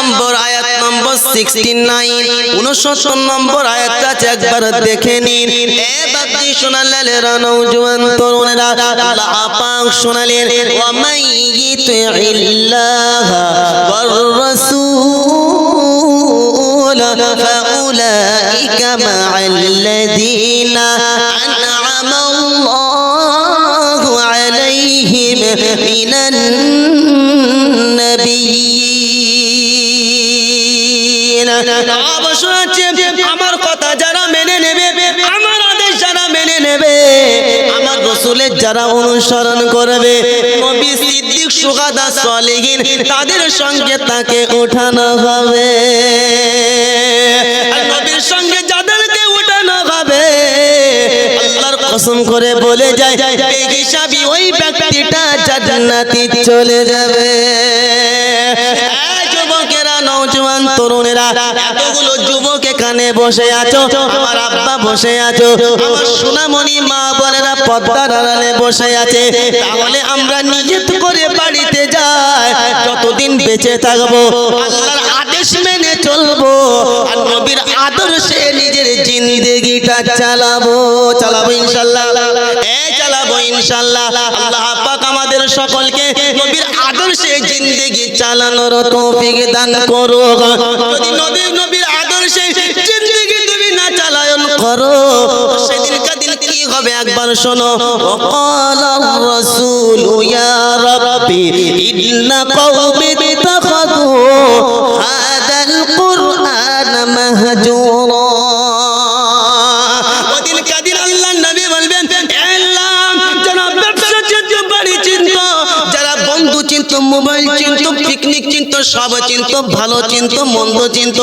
নম্বর আয়াত নম্বর 69 69 নম্বর আয়াতটা একবার দেখে নিন। এ বাপজি শোনালেরা নওজোয়ান তরুণেরা, আল্লাহ পাক শোনালেন ওয়া মাইয়িতিল্লাহ ওয়ার রাসূল ফাউলাইকা মা'আল্লাযীনা আন'আমা আল্লাহু আলাইহিম মিনান নাবিয়্যিন। অবশ্যই আমার কথা যারা মেনে নেবে, আমার আদেশ যারা মেনে নেবে, আমার রাসূলের যারা অনুসরণ করবে, নবী সিদ্দিক শুহাদা সালেহীন তাদের সঙ্গে তাকে ওঠানো হবে। আর নবীর সঙ্গে যাদেরকে ওঠানো হবে, আল্লাহর কসম করে বলে যায় বেহিসাবি ওই ব্যক্তিটা জান্নাতে চলে যাবে। যুবকেরা, নওজোয়ান তরুণেরা, এতগুলো যুবক এখানে বসে আছো, আমার আব্বা বসে আছো, আমার সোনামণি মা বোনেরা পর্দার আড়ালে বসে আছে। তাহলে আমরা নিয়ত করে বাড়িতে যাই, যতদিন বেঁচে থাকবো আল্লাহর আদেশ মেনে চলবো, আর নবীর আদর্শে নিজের জিন্দেগিটা চালাবো ইনশাআল্লাহ। চালাবো ইনশাআল্লাহ। আল্লাহ পাক আমাদের সকলকে নবীর আদর্শে জিন্দেগি চালানোর তৌফিক দান করুক। যদি নবীর আদর্শে জিন্দেগি তুমি না চালায়ন করো, সেদিনকার দিন কি হবে একবার শোনো। ওয়াকালার রাসূলু ইয়া রাব্বি ইন্না কওমি ইত্তাখাযু হাদাল কুরআন মাহজুরা। ওদিনকার দিন আল্লাহর নবী বলবেন, আল্লাহ যারা ব্যবসা চিনত, বাড়ি চিনত, যারা বন্ধু চিনত, মোবাইল চিনত, পিকনিক চিনত, সব চিনত, ভালো চিনত, মন্দ চিনত,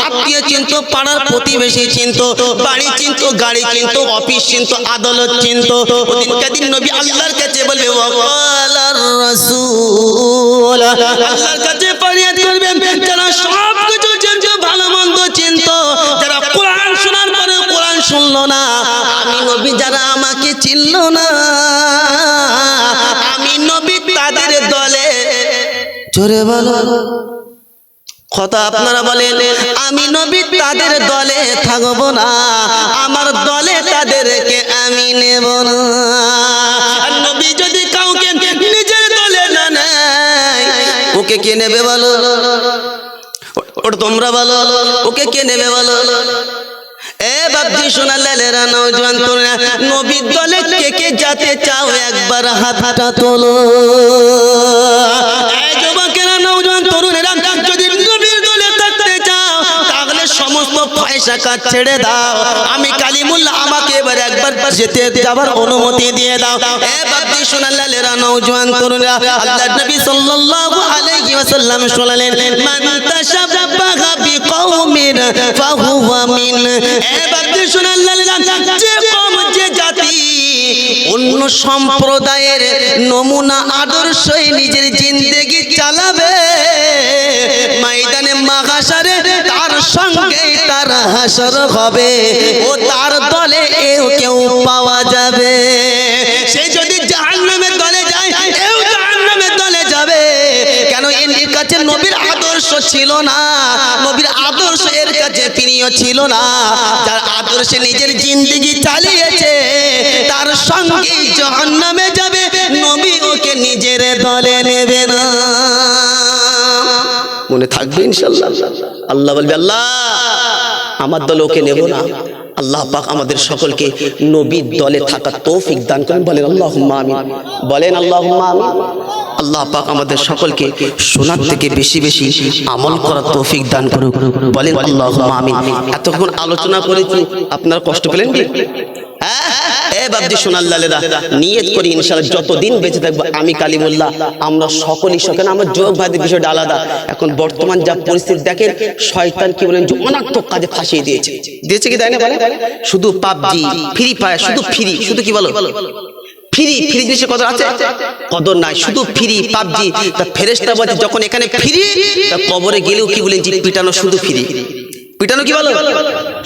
আত্মীয় চিনত, পাড়ার প্রতিবেশী চিনত, বাড়ি চিনত, গাড়ি চিনত, অফিস চিনত, আদালত চিনত। ওদিনকার দিন নবী আল্লাহর কাছে বলবে ওয়াকালার রাসূল, আল্লাহর কাছে ফরিয়াদ করবেন যারা সব কিছু চিনত, ভালো মন্দ চিনত, যারা কোরআন শোনার পরে কোরআন শুনলো না, আমি নবী যারা আমাকে চিনলো না, আমি নবী তাদের দলে। জোরে বলো কথা আপনারা বলেন, আমি নবী তাদের দলে থাকবো না, আমার দলে তাদেরকে আমি নেব না। আর নবী যদি কাউকে নিজের দলে না নেয়, ওকে কে নেবে বলো? ওটা তোমরা বলো, ওকে কে নেবে বলো? এ বাপজি শোনালেরা নওজোয়ান তরুণরা, নবীর দলে কে কে যেতে চাও একবার হাতটা তোলো। এই যুবকেরা, নওজোয়ান তরুণেরা, যদি নবীর দলে থাকতে চাও তাহলে সমস্ত পয়সা কাজ ছেড়ে দাও। আমি কালিমুল্লাহ, আমাকে এবার একবার যেতে যাবার অনুমতি দিয়ে দাও। এ বাপজি শোনালেরা নওজোয়ান তরুণরা, আল্লাহর নবী সাল্লাল্লাহু আলাইহি ওয়াসাল্লাম শোনালেন, মান তাশাব্বাহা বিকওমিন ফাহুয়া মিন। এ বাপজি শোনালেরা, যে কওম, যে জাতি অন্য সম্প্রদায়ের নমুনা আদর্শই নিজের জিন্দেগি চালাবে, ময়দানে মাহশারে তার সঙ্গে তার হাসর হবে, ও তার দলে কেউ পাওয়া যাবে। সে যদি জাহান্নামের দলে যায়, এও জাহান্নামের দলে যাবে। কেন? এর কাছে নবীর আদর্শ ছিল না, নবীর আদর্শ এর কাছে প্রিয় ছিল না। যার আদর্শে নিজের জিন্দেগি চালিয়েছে, তার সঙ্গে জাহান্নামে যাবে, নবী ওকে নিজের দলে নেবে না। মনে থাকবে ইনশাআল্লাহ। আল্লাহ বলবে, আল্লাহ আমার দলে ওকে নেব না। আল্লাহ পাক আমাদের সকলকে নবীর দলে থাকার তৌফিক দান করেন। বলেন আল্লাহুম্মা আমিন, বলেন আল্লাহুম্মা আমিন। আল্লাহ পাক আমাদের সকলকে শোনার থেকে বেশি বেশি আমল করার তৌফিক দান করুন। বলেন আল্লাহুম্মা আমিন। এতক্ষণ আলোচনা করেছি, আপনারা কষ্ট পেলেন কি? এ বাপজি শোনাল্লালেরা, নিয়ত করি ইনশাআল্লাহ যতদিন বেঁচে থাকবো আমি কালিমুল্লাহ, আমরা সকলেই সকলে, আমার যুবক ভাইদের বিষয়টা আলাদা। এখন বর্তমান যা পরিস্থিতি দেখেন, শয়তান কি বলেন যে অনার্থক কাজে ফাঁসিয়ে দিয়েছে কি তাই না? বলে শুধু পাবজি, ফ্রি ফায়ার, শুধু ফ্রি, শুধু কি বলো ফ্রি জিনিসের কদর আছে? কদর নাই, শুধু ফ্রি পাবজি। তা ফেরেশতা বলছে যখন এখানে ফ্রি, তা কবরে গেলেও কি বলেন যে পিটানো, শুধু ফ্রি পিটানো, কি বলো?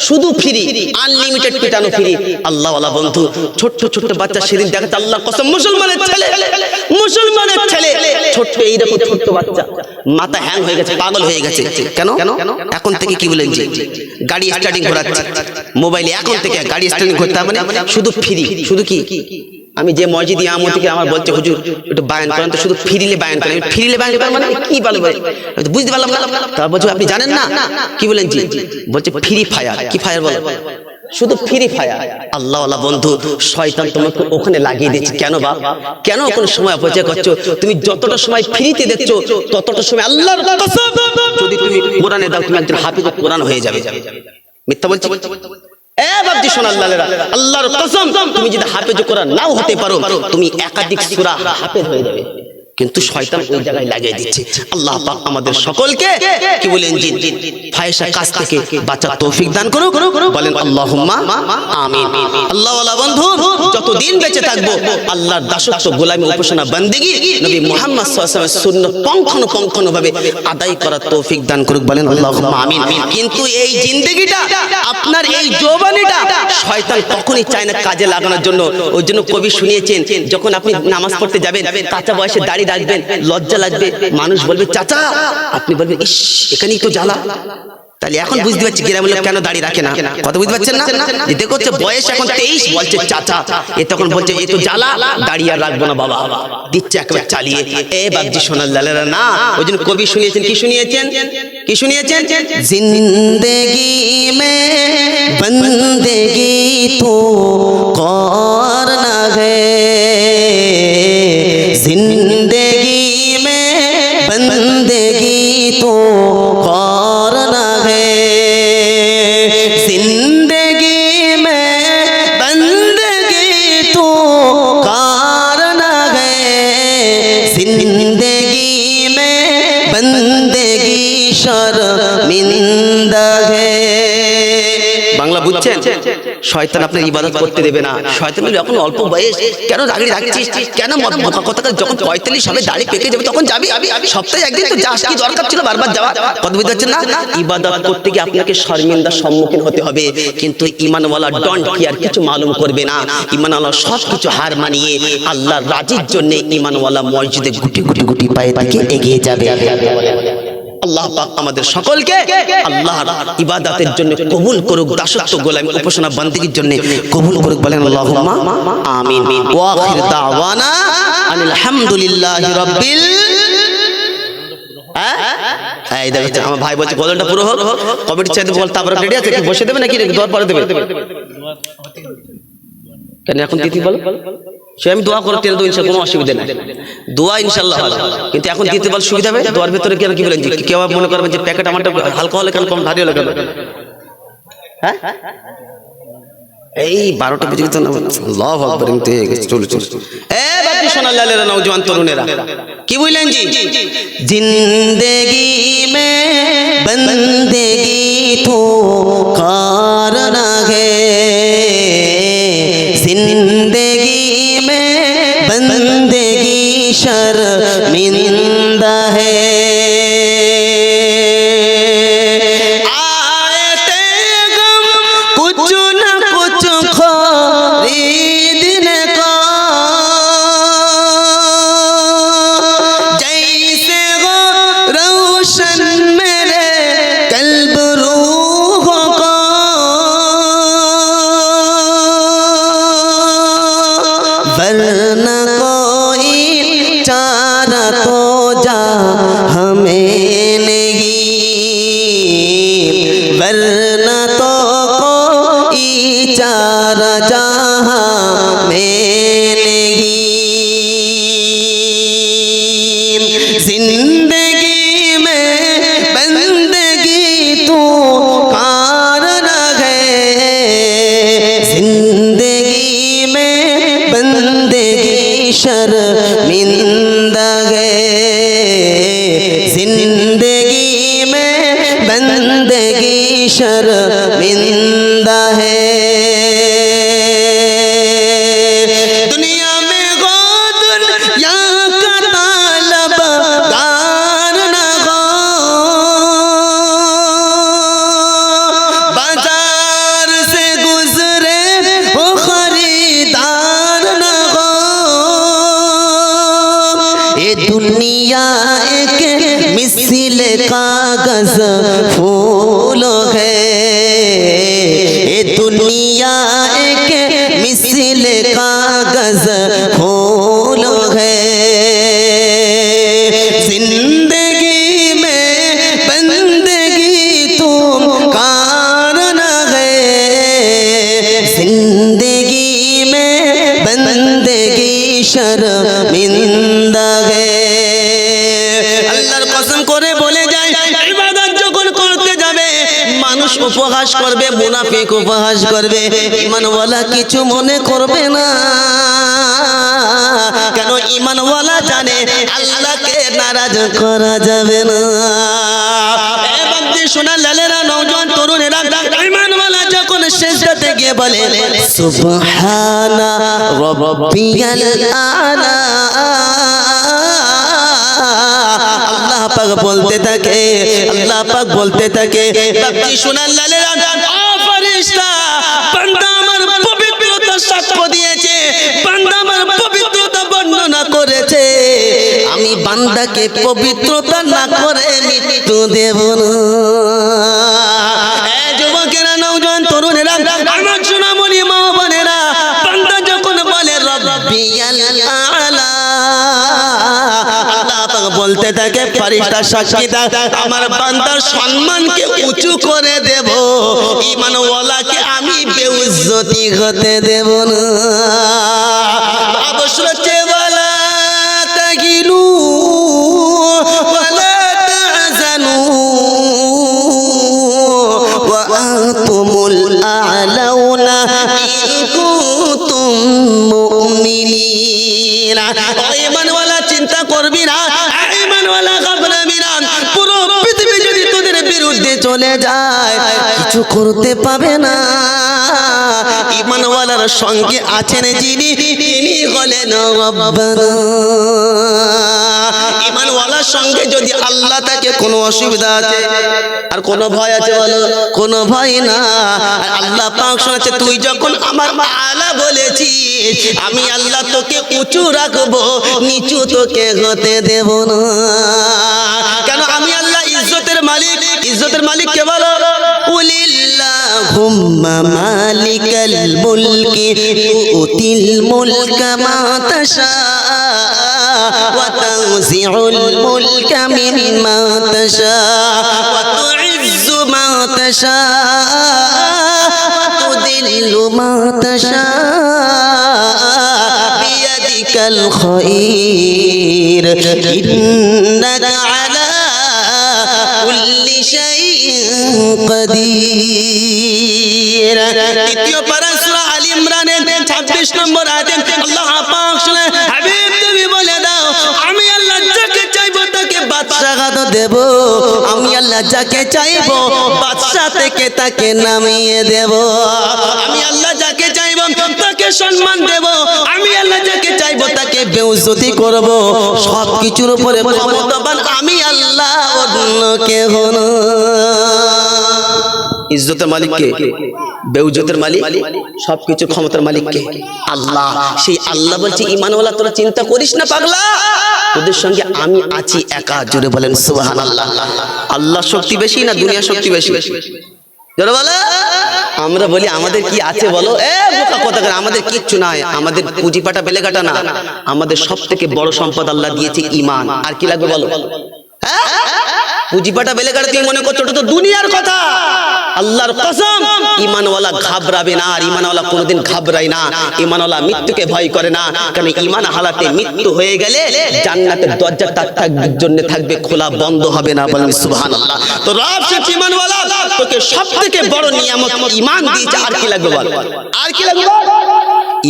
শুধু ফ্রি, আনলিমিটেড পিটানো ফ্রি। আল্লাহ ওয়ালা বন্ধু, ছোট্ট ছোট্ট বাচ্চা সেদিন দেখাচ্ছে, আল্লাহর কসম, মুসলমানের ছেলে ছোট্ট, এইরকম ছোট্ট বাচ্চা, মাথা হ্যাং হয়ে গেছে, পাগল হয়ে গেছে। কেন? এখন থেকে কি বলেন যে গাড়ি স্টার্টিং ঘোরাচ্ছে মোবাইলে, এখন থেকে গাড়ি স্টার্টিং করতে হবে, মানে শুধু ফ্রি। শুধু কি, আমি যে মসজিদ ইমাম থেকে আমার বলছে হুজুর একটু বায়ান করেন তো, শুধু ফ্রিলে বায়ান করেন। ফ্রিলে বায়ান করেন মানে কি বলবো, বুঝতে পারলাম না। তারপর বলছে আপনি জানেন না, কি বলেন জি? বলছে ফ্রি ফায়ার। কি ফায়ার বলে? শুধু ফ্রি ফায়ার। আল্লাহ ওয়ালা বন্ধু, শয়তান তোমাকে ওখানে লাগিয়ে দিচ্ছে। কেন বাপ, কেন ওখানে সময় অপচয় করছো? তুমি যতটা সময় ফ্রিতে দেখছো, ততটা সময় আল্লাহর কসম যদি তুমি কোরআনে দাও, তুমি একজন হাফিজ কোরআন হয়ে যাবে। মিথ্যা বলছি? আল্লাহর কসম, তুমি যদি হাফেজ কোরআন নাও হতে পারো, তুমি একাধিক সূরা হাফেজ হয়ে যাবে। কিন্তু শয়তান ওই জায়গায় লাগিয়ে দিচ্ছে। আল্লাহ পাক আমাদের সকলকে কি বলেন জি ফাহিশা কাজ থেকে বাঁচার তৌফিক দান করুক, বলেন আল্লাহুম্মা আমিন। আল্লাহ ওয়ালা বন্ধু, যতদিন বেঁচে থাকবো আল্লাহর দাসত্ব, গোলামি, উপাসনা, বান্দেগী নবী মুহাম্মদ সাল্লাল্লাহু আলাইহি ওয়াসাল্লামের সুন্নাত পঙ্খানো ভাবে আদায় করার তৌফিক দান করুক, বলেন আল্লাহুম্মা আমিন। কিন্তু এই জিন্দেগিটা, আপনার এই যৌবনীটা শয়তান কখনোই চায় না কাজে লাগানোর জন্য। ওই জন্য কবি শুনিয়েছেন, যখন আপনি নামাজ পড়তে যাবেন, কাঁচা বয়সে দাড়ি রাখবেন, লজ্জা লাগবে, মানুষ বলবে চাচা, আপনি বলবেন ইস এখানেই তো জ্বালা। তাহলে এখন বুঝতে পারছি গ্রামের লোক কেন দাড়ি রাখে না। কথা বুঝতে পারছেন না? দেখো বয়স এখন 23, বলছে চাচা, এ তখন বলছে এ তো জ্বালা, দাড়ি আর রাখবো না বাবা, দিচ্ছে একবার চালিয়ে। এ বাবজি সোনার লালেরা না, ওই জন্য কবি শুনিয়েছেন, কি শুনিয়েছেন, কি শুনিয়েছেন? জিন্দেগি মে বন্দেগি তো করনা হে, जिंदगी में बंदगी तो करना है, जिंदगी में बंदगी तो करना है, जिंदगी में बंदगी शर्मिंदा है। বাংলা বুঝছেন? শয়তান আপনার ইবাদত করতে দেবে না। শয়তান বলে এখন অল্প বয়স, কেন দাড়ি রাখছিস, কেন কথা, যখন 45 হবে দাড়ি পেকে যাবে তখন যাবি, সপ্তাহে একদিন তো যাস, কি দরকার ছিল বারবার যাওয়া? কথা বুঝতে পারছেন না? ইবাদত করতে গিয়ে আপনাকে শর্মিন্দার সম্মুখীন হতে হবে, কিন্তু ঈমানওয়ালা ডন্ট কেয়ার, কিছু মালুম করবে না। ঈমানওয়ালা সব কিছু হার মানিয়ে আল্লাহর রাজির জন্য ঈমানওয়ালা মসজিদে গুটি গুটি পায়ে থেকে এগিয়ে যাবে। আল্লাহ পাক আমাদের সকলকে আল্লাহর ইবাদতের জন্য কবুল করুক, দাসত্ব, গোলামি, উপাসনা, বান্দেগীর জন্য কবুল করুক, বলেন আল্লাহুম্মা আমিন। ওয়া আখির দাওয়ানা আনিল হামদুলিল্লাহি রাব্বিল। এই দেখো আমার ভাই বলছে গজলটা পুরো হোক, কমিটি চাইতে বল, তারপরে রেডি আছে, কি বসে দেবে নাকি দোয়ার পরে দেবে? কেন এখন দিতে বল, সে আমি দোয়া করে তেল দো, ইনশাআল্লাহ কোনো অসুবিধা নেই, দোয়া ইনশাআল্লাহ হবে। কিন্তু এখন দিতে বল সুবিধা হবে, দোয়ার ভিতরে কি বলেন যে কেউ মনে করবে যে প্যাকেট আমারটা হালকা হলে কেন কম ভারী হলে কেন? হ্যাঁ এই 12টা বেজে গেছে না, আল্লাহু আকবার, ইনতে গেছে। চলো এ বাকি সোনার লালেরা, নওজোয়ান তরুণেরা, কি বললেন জি? জিন্দেগি মে বন্দেগি তো করনা হে, जिंदगी में बंदेगी शर्मिंदा है, आते गम कुछ न कुछ खरीदने को, जैसे हो रोशन मेरे कल्ब रूह को, वरना कोई चारा तो जा हमें नहीं, वरना तो कोई चारा जहाँ में नहीं, जिंदगी में बंदगी तू करना है, जिंदगी में बंदेगी शर्मिंदा है, जिंदगी में बंदेगी शर्मिंदा है। दुनिया में गो दुनिया का तालबगार न हो, बाजार कागज फूल है, ये दुनिया एक मिसल कागज फूल है। जिंदगी में बंदगी तुम कारण है, जिंदगी में बंदगी शर्मिंदा है। আল্লাহর কসম করে বলে যায়, ইবাদত যখন করতে যাবে মানুষ উপহাস করবে, মুনাফিক উপহাস করবে, ঈমানওয়ালা কিছু মনে করবে না। কেন? ঈমানওয়ালা জানে আল্লাহকে নারাজ করা যাবে না। এ বান্দি শোনা, লালেরা, নওজোয়ান তরুণেরা, ঈমানওয়ালা যখন সিজদাতে গিয়ে বলে সুবহানা রাব্বিয়াল আলা, আল্লাহ পাক বলতে থাকে, আল্লাহ পাক বলতে থাকে, বান্দি শোনা, লালেরা, ও ফেরেশতা, বান্দা আমার পবিত্রতা সাক্ষ্য দিয়েছে, বান্দা আমার পবিত্রতা বর্ণনা করেছে, আমি বান্দাকে পবিত্রতা না করে মৃত্যু দেব না। এ যুবকেরা, নওজোয়ান তরুণেরা, আমার সোনামণি মা বোনেরা, বান্দা যখন বলে রব্বিয়াল আলা, আল্লাহ পাক বলতে থাকে, ফেরেশতা সাক্ষী দাও, আমার বান্দার সম্মানকে উঁচু করে দেব, ঈমানওয়ালাকে আমি বেইজ্জতি হতে দেব না। অবশ্যই ওয়ালা তাগিনু ওয়ালা তাহজানু ওয়া আনতুমুল আ'লাউনা ইন কুনতুম মুমিনিন। ঈমানওয়ালা চিন্তা করবি না, ঈমানওয়ালা ঘাবড়াবি না। পুরো পৃথিবী যদি তোদের বিরুদ্ধে চলে যায় কিছু করতে পাবে না। ঈমানওয়ালার সঙ্গে আছেন যিনি, তিনি হলেন রব্বানা। ঈমানওয়ালার সঙ্গে যদি আল্লাহ থাকে, কোনো অসুবিধা আছে? আর কোনো ভয় আছে বলো? কোনো ভয় না। আর আল্লাহ পাক শোনাচ্ছে, তুই যখন আমার আলা বলেছিস, আমি আল্লাহ তোকে উঁচু রাখবো, নিচু তোকে হতে দেব না। কেন? আমি আল্লাহ ইজ্জতের মালিক। ইজ্জতের মালিক কে বলো? কুলিল্লাহুম্মা মালিকাল মুলকি তুতিল মুলকা মা তাশা ওয়া তানজিউল মুলকা মিম্মা তাশা ওয়া তুইজ্জু মা তাশা ওয়া তুদিল্লু মা তাশা বিয়াদিকাল খায়র ইন্নাকা আলা কুল্লি শাইইন কাদির। দ্বিতীয় পারা সূরা আলী ইমরানের 26 নম্বর আয়াতে আল্লাহ পাক শুনে, হাবিব তুমি বলে দাও, আমি আল্লাহ যাকে চাইবো তাকে বাদশাহত দেব, আমি আল্লাহ যাকে চাইবো বাদশা থেকে তাকে নামিয়ে দেব, আমি আল্লাহ যাকে চাইবো তাকে সম্মান দেব, আমি আল্লাহ যাকে চাইবো তাকে বেইজ্জতি করব। সব কিছুর উপরে ক্ষমতাবান আমি আল্লাহ, অন্য কেউ না। ইজ্জতের মালিক কে? বেইজ্জতের মালিক? সবকিছু ক্ষমতার মালিক কে? আল্লাহ। সেই আল্লাহ বলছে, ঈমানওয়ালা তোরা চিন্তা করিস না পাগলা, তোদের সঙ্গে আমি আছি একা। জোরে বলেন সুবহানাল্লাহ। আল্লাহ শক্তি বেশি না দুনিয়া শক্তি বেশি? জোরে বলো। আমরা বলি আমাদের কি আছে বলো? এ বোকা কথাকার, আমাদের কিচ্ছু নাই, আমাদের পুঁজিপাটা বেলেঘাটা না, আমাদের সবথেকে বড় সম্পদ আল্লাহ দিয়েছে ঈমান। আর কি লাগবে বলো? হ্যাঁ, পুঁজিপাটা বেলেঘাটা তুমি মনে করছো ওটা তো দুনিয়ার কথা। আল্লাহর কসম, ঈমানওয়ালা ঘাবড়াবে না। আর ঈমানওয়ালা কোনোদিন ঘাবড়ায় না। ঈমানওয়ালা মৃত্যুকে ভয় করে না। কারণ ঈমান হালাতে মৃত্যু হয়ে গেলে জান্নাতের দরজা তার জন্য থাকবে খোলা, বন্ধ হবে না। বলেন সুবহানাল্লাহ। তো রব সে ঈমানওয়ালা তোকে সবথেকে বড় নিয়ামত ঈমান দিয়েছে। আর কি লাগবে বল? আর কি লাগবে?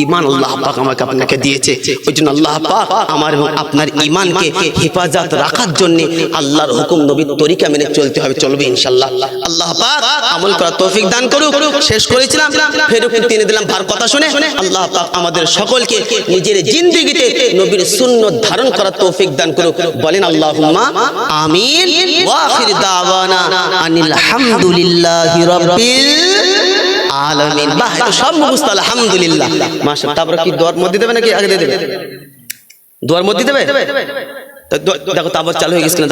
ঈমান আল্লাহ পাক আমাকে আপনাকে দিয়েছে। ওইজন্য আল্লাহ পাক আমার এবং আপনার ঈমানকে হেফাজত রাখার জন্য আল্লাহর হুকুম, নবীর তরিকা মেনে চলতে হবে। চলবে ইনশাআল্লাহ। আল্লাহ পাক আমল করার তৌফিক দান করুক। শেষ করেছিলাম, ফের টেনে দিলাম ভার কথা শুনে। আল্লাহ পাক আমাদের সকলকে নিজের জিন্দেগিতে নবীর সুন্নাত ধারণ করার তৌফিক দান করুক। বলেন আল্লাহুম্মা আমিন। ওয়া আখির দাওয়ানা আনিল হামদুলিল্লাহি রাব্বিল আলামিন। বাহ, সব মুখস্থ আলহামদুলিল্লাহ। মাশাআল্লাহ। তারপর কি দোয়ার মধ্যে দেবে নাকি আগে দিয়ে দেবে? দোয়ার মধ্যে দেবে? দেখো তারপর চালু হয়ে গেছে।